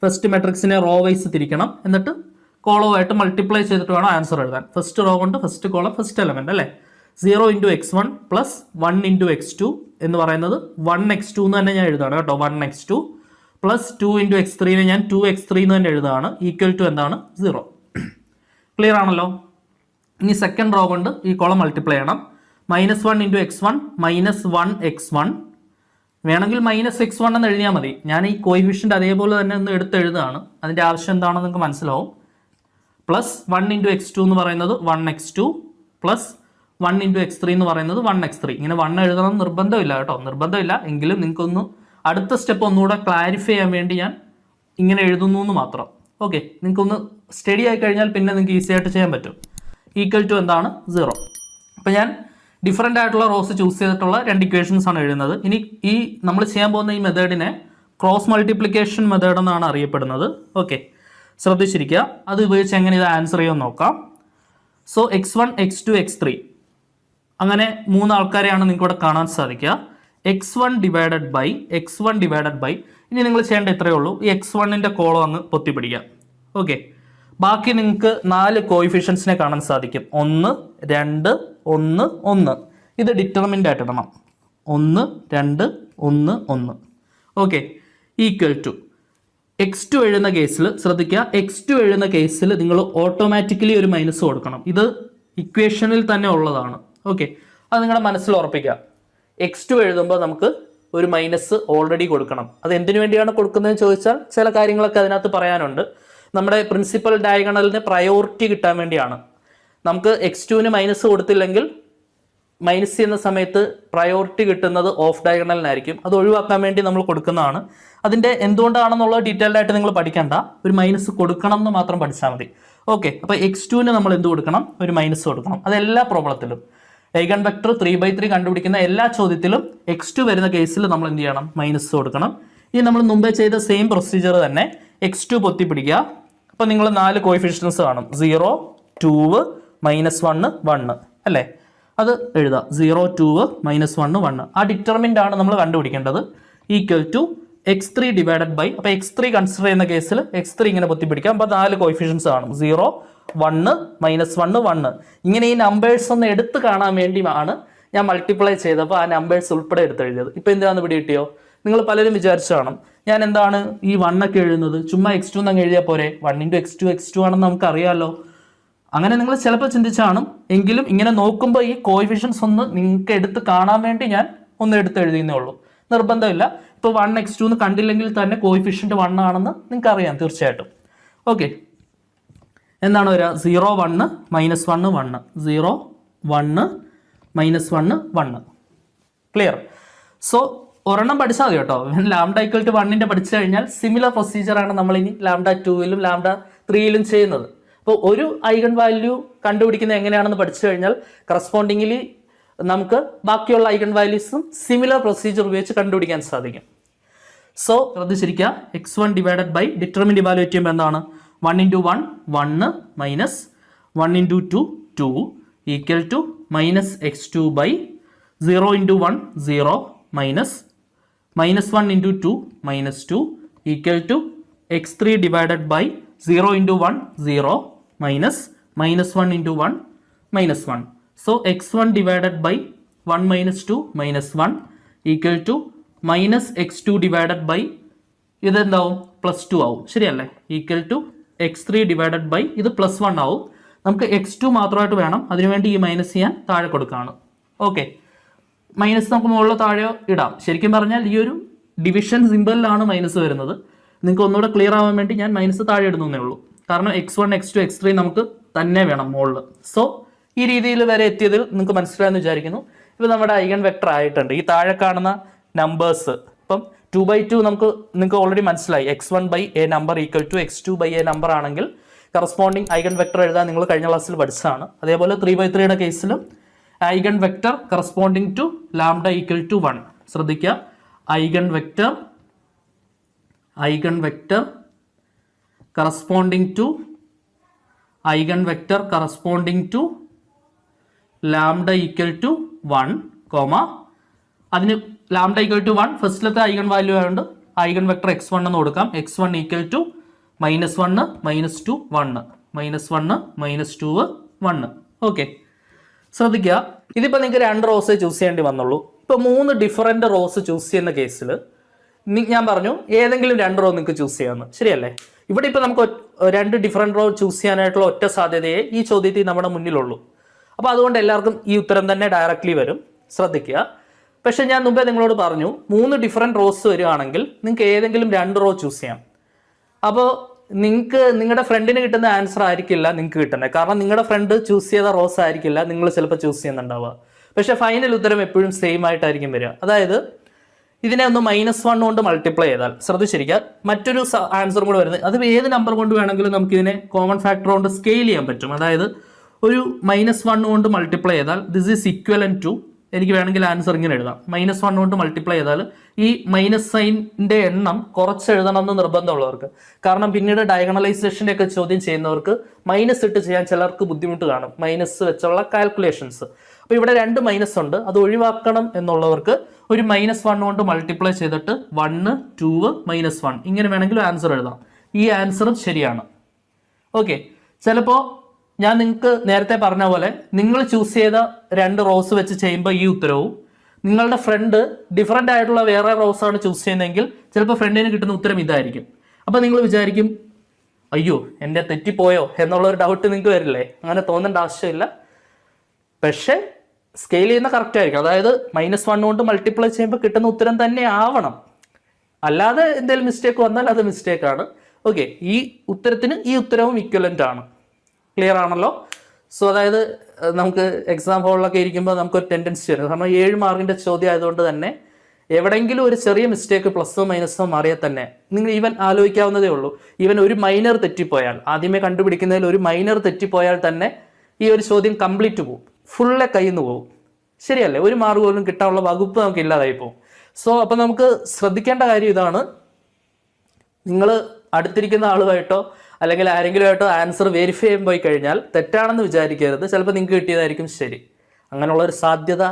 ഫസ്റ്റ് മെട്രിക്സിനെ റോ വൈസ് തിരിക്കണം, എന്നിട്ട് കോളവുമായിട്ട് മൾട്ടിപ്ലൈ ചെയ്തിട്ട് വേണം ആൻസർ എഴുതാൻ. ഫസ്റ്റ് റോ കൊണ്ട് ഫസ്റ്റ് കോളം ഫസ്റ്റ് എലമെന്റ് അല്ലേ. 0 × x1 പ്ലസ് 1 × x2 എന്ന് പറയുന്നത് 1x2 എന്ന് തന്നെ ഞാൻ എഴുതാണ് കേട്ടോ. 1x2 പ്ലസ് 2 × x3 ഞാൻ 2x3 എന്ന് തന്നെ എഴുതുകയാണ്. ഈക്വൽ ടു എന്താണ്? 0. ക്ലിയർ ആണല്ലോ. ഇനി സെക്കൻഡ് റോ കൊണ്ട് ഈ കോളം മൾട്ടിപ്ലൈ ചെയ്യണം. -1 × x1 -1x1. വേണമെങ്കിൽ -x1 എന്ന് എഴുതിയാൽ മതി. ഞാൻ ഈ കോയിഫിഷ്യൻ്റ് അതേപോലെ തന്നെ ഒന്ന് എടുത്ത് എഴുതുകയാണ്. അതിൻ്റെ ആവശ്യം എന്താണെന്ന് നിങ്ങൾക്ക് മനസ്സിലാവും. പ്ലസ് 1 × x2 എന്ന് പറയുന്നത് 1x2 പ്ലസ് 1 × x3 എന്ന് പറയുന്നത് 1x3. ഇങ്ങനെ 1 എഴുതണം നിർബന്ധമില്ല കേട്ടോ, നിർബന്ധമില്ല. എങ്കിലും നിങ്ങൾക്കൊന്ന് അടുത്ത സ്റ്റെപ്പ് ഒന്നുകൂടെ ക്ലാരിഫൈ ചെയ്യാൻ വേണ്ടി ഞാൻ ഇങ്ങനെ എഴുതുന്നു എന്ന് മാത്രം. ഓക്കെ, നിങ്ങൾക്കൊന്ന് സ്റ്റഡി ആയി കഴിഞ്ഞാൽ പിന്നെ നിങ്ങൾക്ക് ഈസി ആയിട്ട് ചെയ്യാൻ പറ്റും. ഈക്വൽ ടു എന്താണ്? 0. അപ്പോൾ ഞാൻ ഡിഫറെൻ്റ് ആയിട്ടുള്ള റോസ് ചൂസ് ചെയ്തിട്ടുള്ള 2 ഇക്വേഷൻസ് ആണ് എഴുതുന്നത്. ഇനി ഈ നമ്മൾ ചെയ്യാൻ പോകുന്ന ഈ മെത്തേഡിനെ ക്രോസ് മൾട്ടിപ്ലിക്കേഷൻ മെത്തേഡ് എന്നാണ് അറിയപ്പെടുന്നത്. ഓക്കെ, ശ്രദ്ധിച്ചിരിക്കുക. അത് ഉപയോഗിച്ച് എങ്ങനെ ഇത് ആൻസർ ചെയ്യുമെന്ന് നോക്കാം. സോ x1 x2 x3 അങ്ങനെ 3 ആൾക്കാരെയാണ് നിങ്ങൾക്ക് ഇവിടെ കാണാൻ സാധിക്കുക. x1 ഡിവൈഡഡ് ബൈ ഇനി നിങ്ങൾ ചെയ്യേണ്ട ഇത്രയേ ഉള്ളൂ. ഈ x1ൻ്റെ കോളം അങ്ങ് പൊത്തിപ്പിടിക്കാം. ഓക്കെ, ബാക്കി നിങ്ങൾക്ക് 4 കോയിഫിഷ്യൻസിനെ കാണാൻ സാധിക്കും. 1 2 1 1. ഇത് ഡിറ്റർമിൻ്റ് ആയിട്ട് ഇടണം. 1 2 1 1. ഓക്കെ, ഈക്വൽ ടു x2 എഴുതുന്ന കേസിൽ ശ്രദ്ധിക്കുക. x2 എഴുതുന്ന കേസിൽ നിങ്ങൾ ഓട്ടോമാറ്റിക്കലി ഒരു മൈനസ് കൊടുക്കണം. ഇത് ഇക്വേഷനിൽ തന്നെ ഉള്ളതാണ്. ഓക്കെ, അത് നിങ്ങളുടെ മനസ്സിൽ ഉറപ്പിക്കുക. x2 എഴുതുമ്പോൾ നമുക്ക് ഒരു മൈനസ് ഓൾറെഡി കൊടുക്കണം. അത് എന്തിനു വേണ്ടിയാണ് കൊടുക്കുന്നതെന്ന് ചോദിച്ചാൽ ചില കാര്യങ്ങളൊക്കെ അതിനകത്ത് പറയാനുണ്ട്. നമ്മുടെ പ്രിൻസിപ്പൽ ഡയഗണലിന് പ്രയോറിറ്റി കിട്ടാൻ വേണ്ടിയാണ്. നമുക്ക് x2ന് മൈനസ് കൊടുത്തില്ലെങ്കിൽ മൈനസ് ചെയ്യുന്ന സമയത്ത് പ്രയോറിറ്റി കിട്ടുന്നത് ഓഫ് ഡയഗണലിനായിരിക്കും. അത് ഒഴിവാക്കാൻ വേണ്ടി നമ്മൾ കൊടുക്കുന്നതാണ്. അതിൻ്റെ എന്തുകൊണ്ടാണെന്നുള്ള ഡീറ്റെയിൽഡ് ആയിട്ട് നിങ്ങൾ പഠിക്കേണ്ട, ഒരു മൈനസ് കൊടുക്കണം എന്ന് മാത്രം പഠിച്ചാൽ മതി. ഓക്കെ, അപ്പോൾ x2ന് നമ്മൾ എന്ത് കൊടുക്കണം? ഒരു മൈനസ് കൊടുക്കണം. അത് എല്ലാ പ്രോബ്ലത്തിലും ഐഗൺ വെക്ടർ 3/3 കണ്ടുപിടിക്കുന്ന എല്ലാ ചോദ്യത്തിലും x2 വരുന്ന കേസിൽ നമ്മൾ എന്ത് ചെയ്യണം? മൈനസ് കൊടുക്കണം. ഇനി നമ്മൾ മുമ്പേ ചെയ്ത സെയിം പ്രൊസീജിയർ തന്നെ x2 പൊത്തി പിടിക്കുക. അപ്പോൾ നിങ്ങൾ 4 കോയിഫിഷ്യൻസ് കാണും. 0 2 -1 1 അല്ലേ. അത് എഴുതാം. 0 2 -1 1. ആ ഡിറ്റർമിൻ്റ് ആണ് നമ്മൾ കണ്ടുപിടിക്കേണ്ടത്. Equal to x3 divided by, അപ്പോൾ x3 കൺസിഡർ ചെയ്യുന്ന കേസിൽ x3 ഇങ്ങനെ പൊത്തി പിടിക്കാം. അപ്പോൾ 4 കോയിഫിഷ്യൻസ് കാണും. 0 1 -1 1. ഇങ്ങനെ ഈ നമ്പേഴ്സ് ഒന്ന് എടുത്ത് കാണാൻ വേണ്ടിയാണ് ഞാൻ മൾട്ടിപ്ലൈ ചെയ്തപ്പോൾ ആ നമ്പേഴ്സ് ഉൾപ്പെടെ എടുത്തെഴുതിയത്. ഇപ്പോൾ എന്തിനാന്ന് പിടി കിട്ടിയോ? നിങ്ങൾ പലരും വിചാരിച്ചു കാണും ഞാൻ എന്താണ് ഈ 1 ഒക്കെ എഴുതുന്നത്, ചുമ്മാ x2 എന്നങ്ങ് എഴുതിയാൽ പോരെ, 1 × x2 ആണെന്ന് നമുക്കറിയാമല്ലോ. അങ്ങനെ നിങ്ങൾ ചിലപ്പോൾ ചിന്തിച്ചാണ്. എങ്കിലും ഇങ്ങനെ നോക്കുമ്പോൾ ഈ കോയിഫിഷ്യൻസ് ഒന്ന് നിങ്ങൾക്ക് എടുത്ത് കാണാൻ വേണ്ടി ഞാൻ ഒന്ന് എടുത്ത് എഴുതിയെന്നേ ഉള്ളൂ. നിർബന്ധമില്ല. ഇപ്പോൾ 1x2 എന്ന് കണ്ടില്ലെങ്കിൽ തന്നെ കോയിഫിഷ്യൻ്റ് 1 ആണെന്ന് നിങ്ങൾക്ക് അറിയാം തീർച്ചയായിട്ടും. ഓക്കെ, എന്താണ് വരിക? 0 1 -1 1 0 1 -1 1. ക്ലിയർ? സോ ഒരെണ്ണം പഠിച്ചാൽ മതി കേട്ടോ. ലാംഡ ഈക്വൽ ടു 1ൻ്റെ പഠിച്ചു കഴിഞ്ഞാൽ സിമിലർ പ്രൊസീജിയറാണ് നമ്മൾ ഇനി λ2ലും λ3ലും ചെയ്യുന്നത്. അപ്പോൾ ഒരു ഐഗൺ വാല്യൂ കണ്ടുപിടിക്കുന്നത് എങ്ങനെയാണെന്ന് പഠിച്ചു കഴിഞ്ഞാൽ കറസ്പോണ്ടിങ്ങിലി നമുക്ക് ബാക്കിയുള്ള ഐഗൺ വാല്യൂസും സിമിലർ പ്രൊസീജിയർ ഉപയോഗിച്ച് കണ്ടുപിടിക്കാൻ സാധിക്കും. സോ ശ്രദ്ധിച്ചിരിക്കുക. x1 divided by determinant evaluate ചെയ്യുമ്പോൾ എന്താണ്? 1 × 1 1 -1 1 into 2 2 equal to minus x2 by 0 into 1 0 minus 1 into 2 minus 2 equal to x3 divided by 0 into 1 0 minus 1 into 1 minus 1. So x1 divided by 1 minus 2 minus 1 equal to minus x2 divided by ഇതെന്താവും plus 2 ആവും, ശരിയല്ലേ? Equal to x3 divided by ഇത് plus 1 ആവും. നമുക്ക് x2 മാത്രമായിട്ട് വേണം, അതിനുവേണ്ടി ഈ മൈനസ് ചെയ്യാൻ താഴെ കൊടുക്കുകയാണ്. ഓക്കെ, മൈനസ് നമുക്ക് മുകളിൽ താഴെ ഇടാം. ശരിക്കും പറഞ്ഞാൽ ഈ ഒരു ഡിവിഷൻ സിമ്പിളിലാണ് മൈനസ് വരുന്നത്. നിങ്ങൾക്ക് ഒന്നുകൂടെ ക്ലിയർ ആവാൻ വേണ്ടി ഞാൻ മൈനസ് താഴെ ഇടുന്നേ ഉള്ളൂ. കാരണം x1 x2 x3 നമുക്ക് തന്നെ വേണം മുകളിൽ. സോ ഈ രീതിയിൽ വരെ എത്തിയതിൽ നിങ്ങൾക്ക് മനസ്സിലായെന്ന് വിചാരിക്കുന്നു. ഇപ്പോൾ നമ്മുടെ ഐഗൺ വെക്ടർ ആയിട്ടുണ്ട്. ഈ താഴെ കാണുന്ന നമ്പേഴ്സ് ഇപ്പം 2/2 നിങ്ങൾക്ക് ഓൾറെഡി മനസ്സിലായി. x1 by a number equal to x2 by a number ആണെങ്കിൽ കറസ്പോണ്ടിങ് ഐഗൺ വെക്ടർ എഴുതാൻ നിങ്ങൾ കഴിഞ്ഞ ക്ലാസ്സിൽ പഠിച്ചതാണ്. അതേപോലെ 3/3യുടെ കേസിലും eigen vector corresponding to lambda equal to 1. ശ്രദ്ധിക്കുക, eigen vector corresponding to lambda equal to 1 comma അതിന് ലാംഡ ഈക്വൽ ടു 1 ഫസ്റ്റിലത്തെ ഐഗൺ വാല്യൂ ആയതുകൊണ്ട് ഐഗൺ വെക്ടർ x1 എന്ന് കൊടുക്കാം. x1 equal to -1 -2 1 -1 -2 1. ഓക്കെ, ശ്രദ്ധിക്കുക, ഇതിപ്പോൾ നിങ്ങൾക്ക് 2 റോസ് ചൂസ് ചെയ്യേണ്ടി വന്നുള്ളൂ. ഇപ്പോൾ 3 ഡിഫറൻറ്റ് റോസ് ചൂസ് ചെയ്യുന്ന കേസിൽ ഞാൻ പറഞ്ഞു ഏതെങ്കിലും 2 റോ നിങ്ങൾക്ക് ചൂസ് ചെയ്യാമെന്ന്, ശരിയല്ലേ? ഇവിടെ ഇപ്പോൾ നമുക്ക് 2 ഡിഫറൻറ്റ് റോ ചൂസ് ചെയ്യാനായിട്ടുള്ള ഒറ്റ സാധ്യതയെ ഈ ചോദ്യത്തിൽ നമ്മുടെ മുന്നിലുള്ളൂ. അപ്പോൾ അതുകൊണ്ട് എല്ലാവർക്കും ഈ ഉത്തരം തന്നെ ഡയറക്റ്റ്ലി വരും, ശ്രദ്ധിക്കുക. പക്ഷേ ഞാൻ മുമ്പേ നിങ്ങളോട് പറഞ്ഞു 3 ഡിഫറൻറ്റ് റോസ് വരികയാണെങ്കിൽ നിങ്ങൾക്ക് ഏതെങ്കിലും 2 റോ ചൂസ് ചെയ്യാം. അപ്പോൾ നിങ്ങൾക്ക് നിങ്ങളുടെ ഫ്രണ്ടിന് കിട്ടുന്ന ആൻസർ ആയിരിക്കില്ല നിങ്ങൾക്ക് കിട്ടുന്നത്. കാരണം നിങ്ങളുടെ ഫ്രണ്ട് ചൂസ് ചെയ്ത റോസ് ആയിരിക്കില്ല നിങ്ങൾ ചിലപ്പോൾ ചൂസ് ചെയ്യുന്നുണ്ടാവുക. പക്ഷേ ഫൈനൽ ഉത്തരം എപ്പോഴും സെയിം ആയിട്ടായിരിക്കും വരിക. അതായത് ഇതിനെ ഒന്ന് -1 കൊണ്ട് മൾട്ടിപ്ലൈ ചെയ്താൽ, ശ്രദ്ധിച്ചിരിക്കുക, മറ്റൊരു ആൻസർ കൂടെ വരുന്നത്, അത് ഏത് നമ്പർ കൊണ്ട് വേണമെങ്കിലും നമുക്ക് ഇതിനെ കോമൺ ഫാക്ടർ കൊണ്ട് സ്കെയിൽ ചെയ്യാൻ പറ്റും. അതായത് ഒരു -1 കൊണ്ട് മൾട്ടിപ്ലൈ ചെയ്താൽ ദിസ് ഈസ് ഇക്വലൻ ടു, എനിക്ക് വേണമെങ്കിൽ ആൻസർ ഇങ്ങനെ എഴുതാം, -1 കൊണ്ട് മൾട്ടിപ്ലൈ ചെയ്താൽ ഈ മൈനസ് സൈനിന്റെ എണ്ണം കുറച്ച് എഴുതണം എന്ന് നിർബന്ധമുള്ളവർക്ക്. കാരണം പിന്നീട് ഡയഗണലൈസേഷൻ്റെ ഒക്കെ ചോദ്യം ചെയ്യുന്നവർക്ക് മൈനസ് ഇട്ട് ചെയ്യാൻ ചിലർക്ക് ബുദ്ധിമുട്ട് കാണും, മൈനസ് വെച്ചുള്ള കാൽക്കുലേഷൻസ്. അപ്പോൾ ഇവിടെ 2 മൈനസ് ഉണ്ട്, അത് ഒഴിവാക്കണം എന്നുള്ളവർക്ക് ഒരു -1 കൊണ്ട് മൾട്ടിപ്ലൈ ചെയ്തിട്ട് 1 2 -1 ഇങ്ങനെ വേണമെങ്കിലും ആൻസർ എഴുതാം. ഈ ആൻസറും ശരിയാണ്. ഓക്കെ, ചിലപ്പോൾ ഞാൻ നിങ്ങൾക്ക് നേരത്തെ പറഞ്ഞ പോലെ നിങ്ങൾ ചൂസ് ചെയ്ത 2 റോസ് വെച്ച് ചെയ്യുമ്പോൾ ഈ ഉത്തരവും, നിങ്ങളുടെ ഫ്രണ്ട് ഡിഫറൻ്റ് ആയിട്ടുള്ള വേറെ റോസാണ് ചൂസ് ചെയ്യുന്നതെങ്കിൽ ചിലപ്പോൾ ഫ്രണ്ടിന് കിട്ടുന്ന ഉത്തരം ഇതായിരിക്കും. അപ്പോൾ നിങ്ങൾ വിചാരിക്കും അയ്യോ എൻ്റെ തെറ്റിപ്പോയോ എന്നുള്ളൊരു ഡൗട്ട് നിങ്ങൾക്ക് വരില്ലേ? അങ്ങനെ തോന്നേണ്ട ആവശ്യമില്ല. പക്ഷേ സ്കെയിൽ ചെയ്യുന്ന കറക്റ്റ് ആയിരിക്കും. അതായത് -1 കൊണ്ട് മൾട്ടിപ്ലൈ ചെയ്യുമ്പോൾ കിട്ടുന്ന ഉത്തരം തന്നെ ആവണം. അല്ലാതെ എന്തെങ്കിലും മിസ്റ്റേക്ക് വന്നാൽ അത് മിസ്റ്റേക്കാണ്. ഓക്കെ, ഈ ഉത്തരത്തിന് ഈ ഉത്തരവും ഇക്വലൻ്റ് ആണ്. ക്ലിയർ ആണല്ലോ? സോ അതായത് നമുക്ക് എക്സാം ഹോളിലൊക്കെ ഇരിക്കുമ്പോൾ നമുക്കൊരു ടെൻഡൻസി വരും. കാരണം 7 മാർക്കിൻ്റെ ചോദ്യം ആയതുകൊണ്ട് തന്നെ എവിടെയെങ്കിലും ഒരു ചെറിയ മിസ്റ്റേക്ക് പ്ലസോ മൈനസോ മാറിയാൽ തന്നെ നിങ്ങൾ ഈവൻ ആലോചിക്കാവുന്നതേ ഉള്ളൂ. ഈവൻ ഒരു മൈനർ തെറ്റിപ്പോയാൽ, ആദ്യമേ കണ്ടുപിടിക്കുന്നതിൽ ഒരു മൈനർ തെറ്റിപ്പോയാൽ തന്നെ ഈ ഒരു ചോദ്യം കംപ്ലീറ്റ് പോകും, ഫുള്ളെ കയ്യിൽ നിന്ന് പോകും, ശരിയല്ലേ? ഒരു മാർക്ക് പോലും കിട്ടാനുള്ള വകുപ്പ് നമുക്ക് ഇല്ലാതായി പോകും. സോ അപ്പം നമുക്ക് ശ്രദ്ധിക്കേണ്ട കാര്യം ഇതാണ്, നിങ്ങൾ അടുത്തിരിക്കുന്ന ആളുമായിട്ടോ അല്ലെങ്കിൽ ആരെങ്കിലുമായിട്ടോ ആൻസർ വെരിഫൈ ചെയ്യാൻ പോയി കഴിഞ്ഞാൽ തെറ്റാണെന്ന് വിചാരിക്കരുത്. ചിലപ്പോൾ നിങ്ങൾക്ക് കിട്ടിയതായിരിക്കും ശരി. അങ്ങനെയുള്ളൊരു സാധ്യത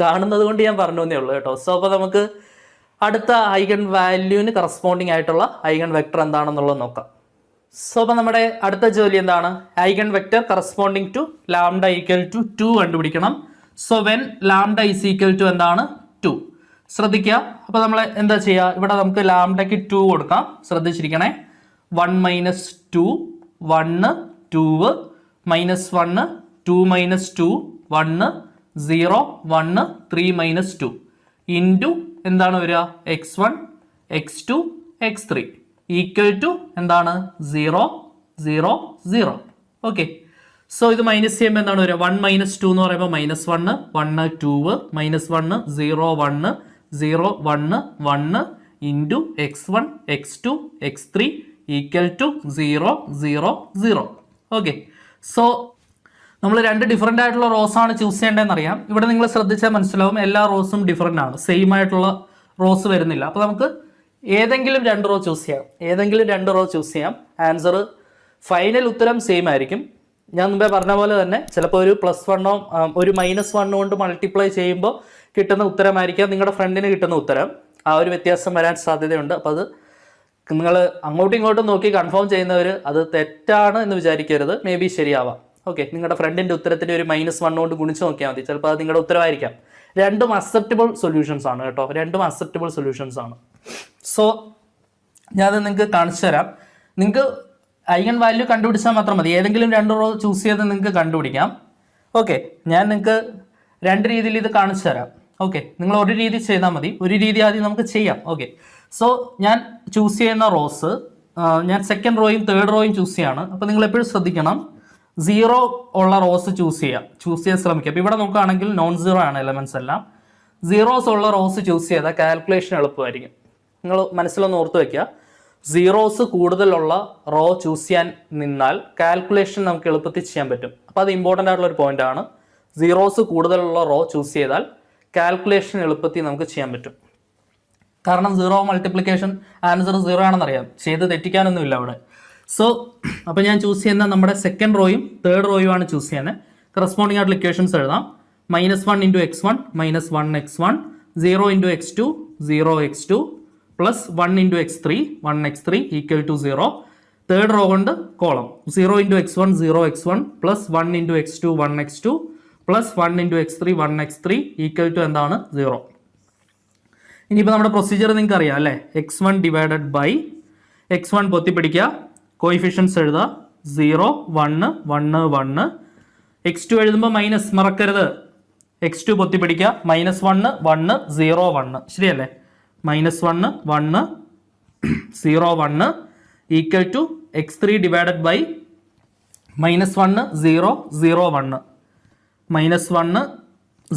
കാണുന്നത് കൊണ്ട് ഞാൻ പറഞ്ഞു എന്നേ ഉള്ളൂ കേട്ടോ. സോ അപ്പോൾ നമുക്ക് അടുത്ത ഐഗൺ വാല്യൂവിന് കറസ്പോണ്ടിങ് ആയിട്ടുള്ള ഐഗൺ വെക്ടർ എന്താണെന്നുള്ളത് നോക്കാം. സോ അപ്പോൾ നമ്മുടെ അടുത്ത ജോലി എന്താണ്? Eigen vector corresponding to lambda equal to 2 കണ്ടുപിടിക്കണം. So when lambda is equal to എന്താണ്? 2. ശ്രദ്ധിക്കുക, അപ്പോൾ നമ്മൾ എന്താ ചെയ്യുക? ഇവിടെ നമുക്ക് ലാംഡയ്ക്ക് 2 കൊടുക്കാം. ശ്രദ്ധിച്ചിരിക്കണേ. 1 - 2 1 2 -1 2 -2 1 0 1 3 -2 ഇൻറ്റു എന്താണ് വരിക? x1 x2 x3 equal to എന്താണ്? 0 0 0. ഓക്കെ, സോ ഇത് മൈനസ് ചെയ്യുമ്പോൾ എന്താണ് വരിക? 1 - 2 എന്ന് പറയുമ്പോൾ -1 1 2 -1 0 1 0 1 1 into x1 x2 x3 equal to 0 0 0. Okay, so നമ്മൾ 2 ഡിഫറൻ്റ് ആയിട്ടുള്ള റോസാണ് ചൂസ് ചെയ്യേണ്ടതെന്ന് അറിയാം. ഇവിടെ നിങ്ങൾ ശ്രദ്ധിച്ചാൽ മനസ്സിലാവും എല്ലാ റോസും ഡിഫറൻ്റ് ആണ്, സെയിം ആയിട്ടുള്ള റോസ് വരുന്നില്ല. അപ്പോൾ നമുക്ക് ഏതെങ്കിലും 2 റോ ചൂസ് ചെയ്യാം. ആൻസർ ഫൈനൽ ഉത്തരം സെയിം ആയിരിക്കും. ഞാൻ മുമ്പേ പറഞ്ഞ പോലെ തന്നെ ചിലപ്പോൾ ഒരു +1 ഒരു -1 കൊണ്ട് മൾട്ടിപ്ലൈ ചെയ്യുമ്പോൾ കിട്ടുന്ന ഉത്തരമായിരിക്കാം നിങ്ങളുടെ ഫ്രണ്ടിന് കിട്ടുന്ന ഉത്തരം. ആ ഒരു വ്യത്യാസം വരാൻ സാധ്യതയുണ്ട്. അപ്പോൾ അത് നിങ്ങൾ അങ്ങോട്ടും ഇങ്ങോട്ടും നോക്കി കൺഫേം ചെയ്യുന്നവർ അത് തെറ്റാണ് എന്ന് വിചാരിക്കരുത്, മേ ബി ശരിയാവാം. ഓക്കെ, നിങ്ങളുടെ ഫ്രണ്ടിൻ്റെ ഉത്തരത്തിൻ്റെ ഒരു -1 കൊണ്ട് ഗുണിച്ച് നോക്കിയാൽ മതി, ചിലപ്പോൾ അത് നിങ്ങളുടെ ഉത്തരമായിരിക്കാം. രണ്ടും അക്സെപ്റ്റബിൾ സൊല്യൂഷൻസ് ആണ് കേട്ടോ, രണ്ടും അക്സെപ്റ്റബിൾ സൊല്യൂഷൻസ് ആണ്. സോ ഞാനത് നിങ്ങൾക്ക് കാണിച്ചു തരാം. നിങ്ങൾക്ക് ഐഗൺ വാല്യൂ കണ്ടുപിടിച്ചാൽ മാത്രം മതി, ഏതെങ്കിലും 2 റോ ചൂസ് ചെയ്ത് നിങ്ങൾക്ക് കണ്ടുപിടിക്കാം. ഓക്കെ, ഞാൻ നിങ്ങൾക്ക് 2 രീതിയിൽ ഇത് കാണിച്ചു തരാം. ഓക്കെ, നിങ്ങൾ ഒരു രീതി ചെയ്താൽ മതി, ഒരു രീതി ആദ്യം നമുക്ക് ചെയ്യാം. ഓക്കെ, സോ ഞാൻ ചൂസ് ചെയ്യുന്ന റോസ്, ഞാൻ സെക്കൻഡ് റോയും തേർഡ് റോയും ചൂസ് ചെയ്യാണ്. അപ്പോൾ നിങ്ങൾ എപ്പോഴും ശ്രദ്ധിക്കണം, 0 ഉള്ള റോസ് ചൂസ് ചെയ്യാൻ ശ്രമിക്കുക. അപ്പോൾ ഇവിടെ നോക്കുകയാണെങ്കിൽ non-zero ആണ് എലമെന്റ്സ് എല്ലാം. 0s ഉള്ള റോസ് ചൂസ് ചെയ്താൽ കാൽക്കുലേഷൻ എളുപ്പമായിരിക്കും. നിങ്ങൾ മനസ്സിലൊന്ന് ഓർത്ത് വയ്ക്കുക, 0s കൂടുതലുള്ള റോ ചൂസ് ചെയ്യാൻ നിന്നാൽ കാൽക്കുലേഷൻ നമുക്ക് എളുപ്പത്തിൽ ചെയ്യാൻ പറ്റും. അപ്പോൾ അത് ഇമ്പോർട്ടൻ്റ് ആയിട്ടുള്ള ഒരു പോയിന്റ് ആണ്. 0s കൂടുതലുള്ള റോ ചൂസ് ചെയ്താൽ കാൽക്കുലേഷൻ എളുപ്പത്തിൽ നമുക്ക് ചെയ്യാൻ പറ്റും. കാരണം 0 മൾട്ടിപ്ലിക്കേഷൻ ആൻസർ 0 ആണെന്നറിയാം, ചെയ്ത് തെറ്റിക്കാനൊന്നുമില്ല അവിടെ. സോ അപ്പോൾ ഞാൻ ചൂസ് ചെയ്യുന്ന നമ്മുടെ സെക്കൻഡ് റോയും തേർഡ് റോയും ആണ് ചൂസ് ചെയ്യുന്നത്. കറസ്പോണ്ടിങ് ആയിട്ടുള്ള ഇക്വേഷൻസ് എഴുതാം. -1 × x1 -1x1, 0 × x2 0x2, +1 × x3 1x3 = 0. Third row കൊണ്ട് column 0 × x1 0x1, +1 × x2 1x2, +1 × x3 1x3 = എന്താണ് 0. ഇനിയിപ്പോൾ നമ്മുടെ പ്രൊസീജിയർ നിങ്ങൾക്ക് അറിയാം അല്ലേ, x1 / x1 പൊത്തിപ്പിടിക്കുക, കോയിഫിഷ്യൻസ് എഴുതുക, 0 1 1 1. x2 എഴുതുമ്പോൾ മൈനസ് മറക്കരുത്, x2 പൊത്തിപ്പിടിക്കുക, -1 1 0 1, ശരിയല്ലേ? -1 1 0 1 = x3 / -1 0 0 1, -1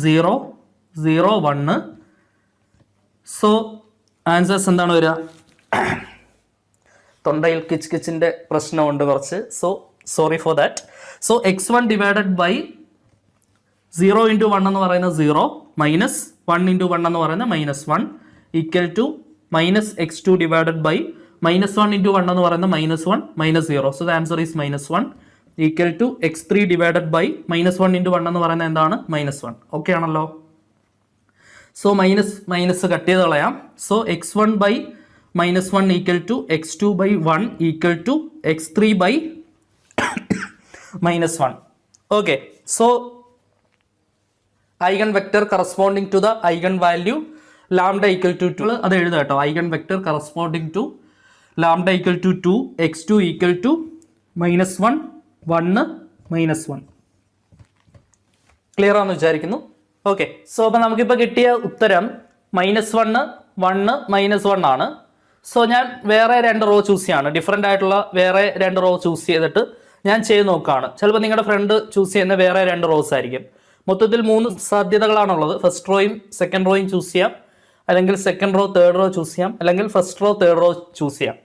0 0 1. സോ ആൻസേഴ്സ് എന്താണ് വരിക? തൊണ്ടയിൽ കിച്ചിൻ്റെ പ്രശ്നമുണ്ട് കുറച്ച്, so sorry for that. So x1 / 0 × 1 എന്ന് പറയുന്നത് 0, -1 × 1 എന്ന് പറയുന്നത് -1 = -x2 / -1 × 1 എന്ന് പറയുന്നത് -1 -0. So the answer is -1 = x3 / -1 × 1 എന്ന് പറയുന്നത് എന്താണ്? -1. ഓക്കെ ആണല്ലോ? സോ മൈനസ് കട്ട് ചെയ്ത് കളയാം. So x1 / -1 = x2 / 1 = x3 / -1. Okay, so eigen vector corresponding to the eigen value λ = 2. അത് എഴുതുക കേട്ടോ, eigen vector corresponding to λ = 2, x2 = -1 1 -1. Clear ആണെന്ന് വിചാരിക്കുന്നു. ഓക്കെ, സോ അപ്പോൾ നമുക്കിപ്പോൾ കിട്ടിയ ഉത്തരം -1 1 -1 ആണ്. സോ ഞാൻ വേറെ 2 റോ ചൂസ് ചെയ്യാണ്, ഡിഫറെൻ്റ് ആയിട്ടുള്ള വേറെ 2 റോ ചൂസ് ചെയ്തിട്ട് ഞാൻ ചെയ്ത് നോക്കുകയാണ്. ചിലപ്പോൾ നിങ്ങളുടെ ഫ്രണ്ട് ചൂസ് ചെയ്യുന്ന വേറെ 2 റോസ് ആയിരിക്കും. മൊത്തത്തിൽ 3 സാധ്യതകളാണുള്ളത്. ഫസ്റ്റ് റോയും സെക്കൻഡ് റോയും ചൂസ് ചെയ്യാം, അല്ലെങ്കിൽ second row third row choose ചെയ്യാം, അല്ലെങ്കിൽ first row third row choose ചെയ്യാം.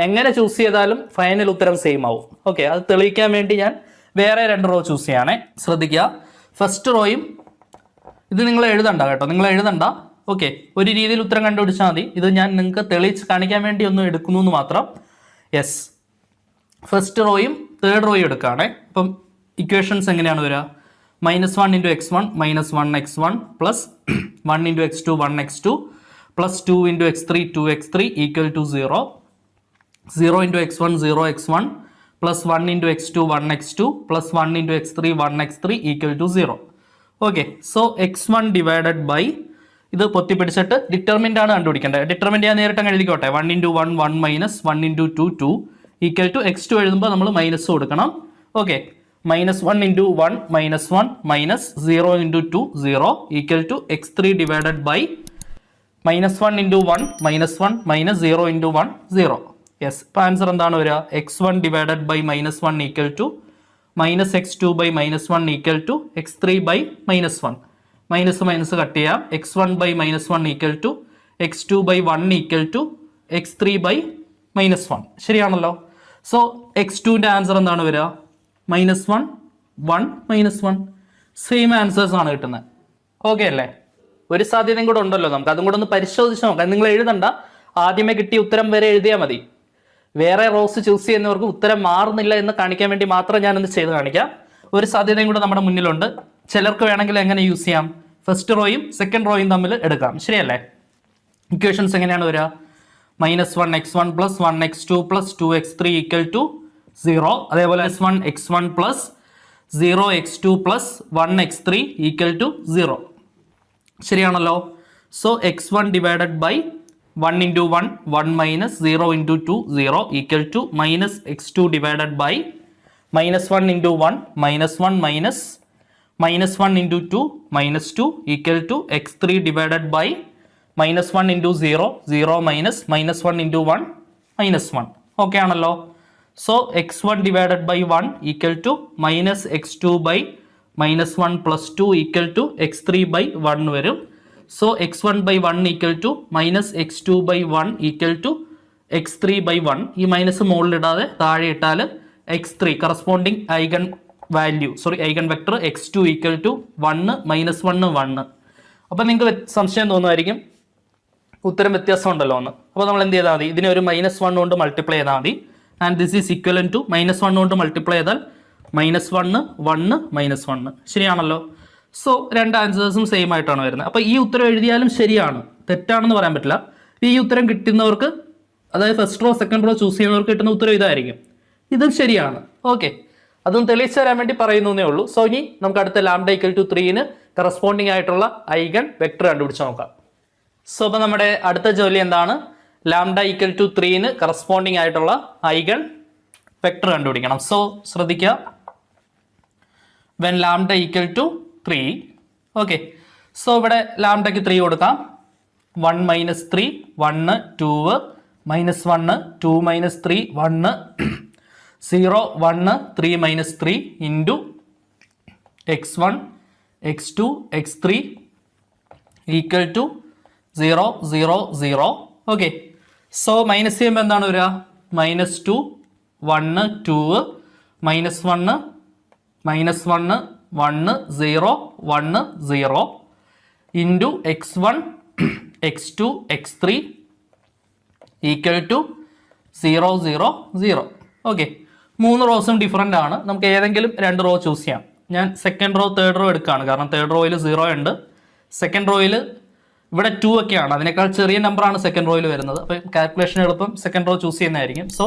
എങ്ങനെ ചൂസ് ചെയ്താലും ഫൈനൽ ഉത്തരം സെയിം ആവും. ഓക്കെ, അത് തെളിയിക്കാൻ വേണ്ടി ഞാൻ വേറെ 2 റോ ചൂസ് ചെയ്യണേ. ശ്രദ്ധിക്കുക, ഫസ്റ്റ് റോയും ഇത് നിങ്ങൾ എഴുതണ്ട കേട്ടോ, നിങ്ങൾ എഴുതണ്ട. ഓക്കെ, ഒരു രീതിയിൽ ഉത്തരം കണ്ടുപിടിച്ചാൽ മതി. ഇത് ഞാൻ നിങ്ങൾക്ക് തെളിയിച്ച് കാണിക്കാൻ വേണ്ടി ഒന്ന് എടുക്കുന്നു എന്ന് മാത്രം. യെസ്, ഫസ്റ്റ് റോയും തേർഡ് റോയും എടുക്കുകയാണേ. അപ്പം ഇക്വേഷൻസ് എങ്ങനെയാണ് വരിക? -1 × x1 -1x1, +1 × x2 1x2, +2 × x3 2x3 = 0. 0 × x1 0x1, +1 × x2 1x2, +1 × x3 1x3 = 0. Okay, so x1 / ഇത് പൊത്തിപ്പിടിച്ചിട്ട് ഡിറ്റർമിൻ്റ് ആണ് കണ്ടുപിടിക്കേണ്ടത്. ഡിറ്റർമിൻ്റ് ഞാൻ നേരിട്ട് അങ്ങ് എഴുതിക്കോട്ടെ. 1 × 1 1 -1 × 2 2 = x2 എഴുതുമ്പോൾ നമ്മൾ മൈനസ് കൊടുക്കണം. Okay, -1 × 1 -1 -0 × 2 0 = x3 / -1 × 1 -1 -0 × 1 0. യെസ്, ഇപ്പോൾ ആൻസർ എന്താണ് വരിക? x1 / -1 = -x2 / -1 = x3 / -1. Minus cut ചെയ്യാം. x1 / -1 = x2 / 1 = x3 / -1. ശരിയാണല്ലോ? സോ x2ൻ്റെ ആൻസർ എന്താണ് വരിക? -1 1 -1. സെയിം ആൻസേഴ്സ് ആണ് കിട്ടുന്നത്. ഓക്കെ അല്ലേ? ഒരു സാധ്യതയും കൂടെ ഉണ്ടല്ലോ, നമുക്ക് അതും കൂടെ ഒന്ന് പരിശോധിച്ച് നോക്കാം. നിങ്ങൾ എഴുതണ്ട, ആദ്യമേ കിട്ടിയ ഉത്തരം വരെ എഴുതിയാൽ മതി. വേറെ റോസ് ചൂസ് ചെയ്യുന്നവർക്ക് ഉത്തരം മാറുന്നില്ല എന്ന് കാണിക്കാൻ വേണ്ടി മാത്രം ഞാനൊന്ന് ചെയ്ത് കാണിക്കാം. ഒരു സാധ്യതയും കൂടെ നമ്മുടെ മുന്നിലുണ്ട്. ചിലർക്ക് വേണമെങ്കിൽ എങ്ങനെ യൂസ് ചെയ്യാം, ഫസ്റ്റ് റോയും സെക്കൻഡ് റോയും തമ്മിൽ എടുക്കാം. ശരിയല്ലേ? ഇക്വേഷൻസ് എങ്ങനെയാണ് വരിക? -1x1 + 1x2 + 2x3 = 0. അതേപോലെ -1x1 + 0x2 + 1x3 = 0. ശരിയാണല്ലോ? So x1 divided by 1 × 1 1 - 0 × 2 0 = -x2 divided by -1 × 1 -1 -1 × 2 -2 = x3 divided by -1 × 0 0 - -1 × 1 -1. Okay ആണല്ലോ? So x1 divided by 1 = -x2 by -1 + 2 = x3 by 1 വരും. So x1 by 1 = -x2 by 1 = x3 by 1. ഈ minus മുകളിലിടാതെ താഴെ ഇട്ടാൽ x3 corresponding eigen vector x2 = 1 -1 1. അപ്പം നിങ്ങൾക്ക് സംശയം തോന്നുമായിരിക്കും ഉത്തരം വ്യത്യാസം ഉണ്ടല്ലോ എന്ന്. അപ്പോൾ നമ്മൾ എന്ത് ചെയ്താൽ മതി, ഇതിനെ ഒരു -1 കൊണ്ട് മൾട്ടിപ്ലൈ ചെയ്താൽ മതി. ആൻഡ് ദിസ് ഈസ് ഇക്വലൻ ടു -1 കൊണ്ട് മൾട്ടിപ്ലൈ ചെയ്താൽ -1 1 -1. ശരിയാണല്ലോ? സോ രണ്ട് ആൻസേഴ്സും സെയിം ആയിട്ടാണ് വരുന്നത്. അപ്പോൾ ഈ ഉത്തരം എഴുതിയാലും ശരിയാണ്, തെറ്റാണെന്ന് പറയാൻ പറ്റില്ല. ഈ ഉത്തരം കിട്ടുന്നവർക്ക്, അതായത് first row second row choose ചെയ്യുന്നവർക്ക് കിട്ടുന്ന ഉത്തരം ഇതായിരിക്കും. ഇതും ശരിയാണ്. ഓക്കെ, അതൊന്ന് തെളിയിച്ചു തരാൻ വേണ്ടി പറയുന്നേ ഉള്ളൂ. സോ ഇനി നമുക്ക് അടുത്ത λ = 3 കറസ്പോണ്ടിങ് ആയിട്ടുള്ള ഐഗൺ വെക്ടർ കണ്ടുപിടിച്ച് നോക്കാം. സോ അപ്പോൾ നമ്മുടെ അടുത്ത ജോലി എന്താണ്? λ = 3 കറസ്പോണ്ടിങ് ആയിട്ടുള്ള ഐഗൺ വെക്ടർ കണ്ടുപിടിക്കണം. സോ ശ്രദ്ധിക്കുക, വെൻ λ = 3. ഓക്കെ, സോ ഇവിടെ ലാംഡയ്ക്ക് 3 കൊടുക്കാം. 1 - 3 1 2 -1 2 - 3 1 0 1 3 - 3 into x1 x2 x3 = 0 0 0. Okay, so minus ചെയ്യുമ്പോൾ എന്താണ് വരിക? -2 1 2 -1 -1 1 0 1 0 into x1 x2 x3 = 0 0 0. Okay, 3 റോസും ഡിഫറൻ്റ് ആണ്. നമുക്ക് ഏതെങ്കിലും 2 റോ ചൂസ് ചെയ്യാം. ഞാൻ സെക്കൻഡ് റോ തേർഡ് റോ എടുക്കുകയാണ്, കാരണം തേർഡ് റോയിൽ 0 ഉണ്ട്. സെക്കൻഡ് റോയിൽ ഇവിടെ 2 ഒക്കെയാണ്, അതിനേക്കാൾ ചെറിയ നമ്പറാണ് സെക്കൻഡ് റോയിൽ വരുന്നത്. അപ്പോൾ കാൽക്കുലേഷൻ എളുപ്പം സെക്കൻഡ് റോ ചൂസ് ചെയ്യുന്നതായിരിക്കും. സോ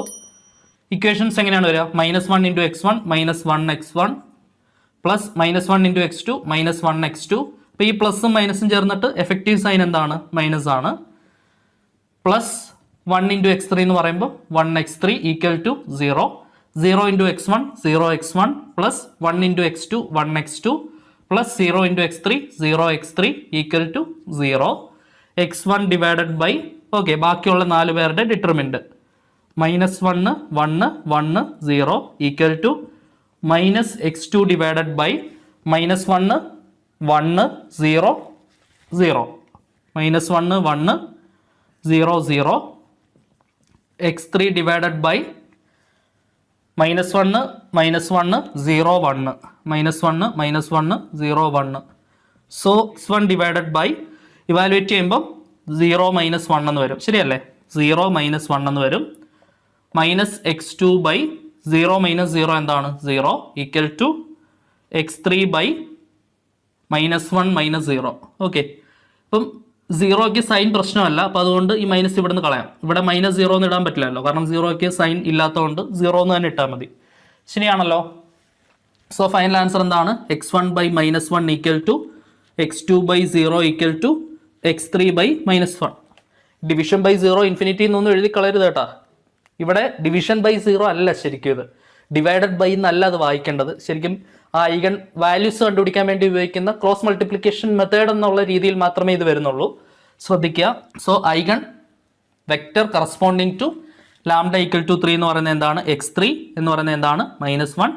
ഇക്വേഷൻസ് എങ്ങനെയാണ് വരിക? -1 × x1 -1 x1 plus -1 × x2 -1 x2. അപ്പോൾ ഈ പ്ലസും മൈനസും ചേർന്നിട്ട് എഫക്റ്റീവ് സൈൻ എന്താണ്? മൈനസ് ആണ്. പ്ലസ് 1 × x3 എന്ന് പറയുമ്പോൾ 1x3 = 0 0 × x1 0x1 plus 1 × x2 1x2 plus 0 × x3 0x3 = 0. x1 divided by, okay, ബാക്കിയുള്ള 4 പേരുടെ determinant -1 1 1 0 = -x2 divided by -1 1 0 0 -1 1 0 0 x3 divided by -1 -1 0 1 -1 0 1. So x1 divided by evaluate ചെയ്യുമ്പോൾ 0 - 1 എന്ന് വരും. ശരിയല്ലേ? 0 - 1 എന്ന് വരും. -x2 ബൈ 0 - 0 എന്താണ്? 0 = x3 ബൈ -1 - 0. ഓക്കെ, അപ്പം 0ക്ക് സൈൻ പ്രശ്നമല്ല. അപ്പോൾ അതുകൊണ്ട് ഈ മൈനസ് ഇവിടെ നിന്ന് കളയാം. ഇവിടെ -0 എന്ന് ഇടാൻ പറ്റില്ലല്ലോ, കാരണം 0ക്ക് സൈൻ ഇല്ലാത്തതുകൊണ്ട് 0 എന്ന് തന്നെ ഇട്ടാൽ മതി. ശരിയാണല്ലോ? സോ ഫൈനൽ ആൻസർ എന്താണ്? x1 by -1 = x2 by 0 = x3 by -1. Division by 0 infinity എന്നൊന്നും എഴുതി കളയരുത് കേട്ടാ. ഇവിടെ ഡിവിഷൻ ബൈ 0 അല്ല ശരിക്കും, ഇത് ഡിവൈഡഡ് ബൈ എന്നല്ല അത് വായിക്കേണ്ടത്. ശരിക്കും ആ ഐഗൺ വാല്യൂസ് കണ്ടുപിടിക്കാൻ വേണ്ടി ഉപയോഗിക്കുന്ന ക്രോസ് മൾട്ടിപ്ലിക്കേഷൻ മെത്തേഡ് എന്നുള്ള രീതിയിൽ മാത്രമേ ഇത് വരുന്നുള്ളൂ. ശ്രദ്ധിക്കുക. So eigen vector corresponding to λ = 3 എന്ന് പറയുന്നത് എന്താണ്? x3 എന്ന് പറയുന്നത് എന്താണ്? -1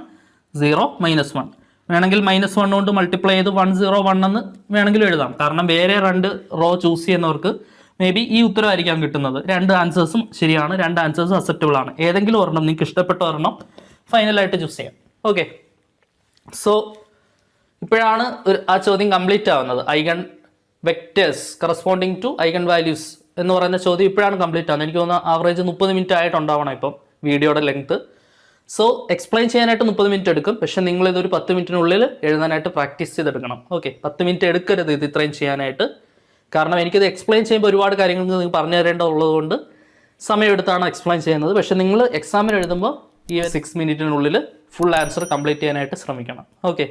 0 -1. വേണമെങ്കിൽ -1 കൊണ്ട് മൾട്ടിപ്ലൈ ചെയ്ത് 1 0 1 എന്ന് വേണമെങ്കിലും എഴുതാം. കാരണം വേറെ 2 റോ ചൂസ് ചെയ്യുന്നവർക്ക് മേ ബി ഈ ഉത്തരവായിരിക്കാം കിട്ടുന്നത്. 2 ആൻസേഴ്സും ശരിയാണ്, 2 ആൻസേഴ്സും അക്സെപ്റ്റബിൾ ആണ്. ഏതെങ്കിലും ഒരെണ്ണം, നിങ്ങൾക്ക് ഇഷ്ടപ്പെട്ട ഒരെണ്ണം ഫൈനലായിട്ട് ചൂസ് ചെയ്യാം. ഓക്കെ, സോ ഇപ്പോഴാണ് ആ ചോദ്യം കംപ്ലീറ്റ് ആവുന്നത്. Eigen vectors corresponding to eigen values എന്ന് പറയുന്ന ചോദ്യം ഇപ്പോഴാണ് കംപ്ലീറ്റ് ആകുന്നത്. എനിക്ക് തോന്നുന്നു ആവറേജ് 30 മിനിറ്റ് ആയിട്ടുണ്ടാവണം ഇപ്പം വീഡിയോയുടെ ലെങ്ത്. സോ എക്സ്പ്ലെയിൻ ചെയ്യാനായിട്ട് 30 മിനിറ്റ് എടുക്കും, പക്ഷെ നിങ്ങളിതൊരു 10 മിനിറ്റിനുള്ളിൽ എഴുതാനായിട്ട് പ്രാക്ടീസ് ചെയ്തെടുക്കണം. ഓക്കെ, 10 മിനിറ്റ് എടുക്കരുത് ഇത് ഇത്രയും ചെയ്യാനായിട്ട്. കാരണം എനിക്കിത് എക്സ്പ്ലെയിൻ ചെയ്യുമ്പോൾ ഒരുപാട് കാര്യങ്ങൾ നിങ്ങൾക്ക് പറഞ്ഞു തരേണ്ടതുള്ളത് കൊണ്ട് സമയമെടുത്താണ് എക്സ്പ്ലെയിൻ ചെയ്യുന്നത്. പക്ഷെ നിങ്ങൾ എക്സാമിന് എഴുതുമ്പോൾ ഈ 6 മിനിറ്റിനുള്ളിൽ ഫുൾ ആൻസർ കംപ്ലീറ്റ് ചെയ്യാനായിട്ട് ശ്രമിക്കണം. ഓക്കെ.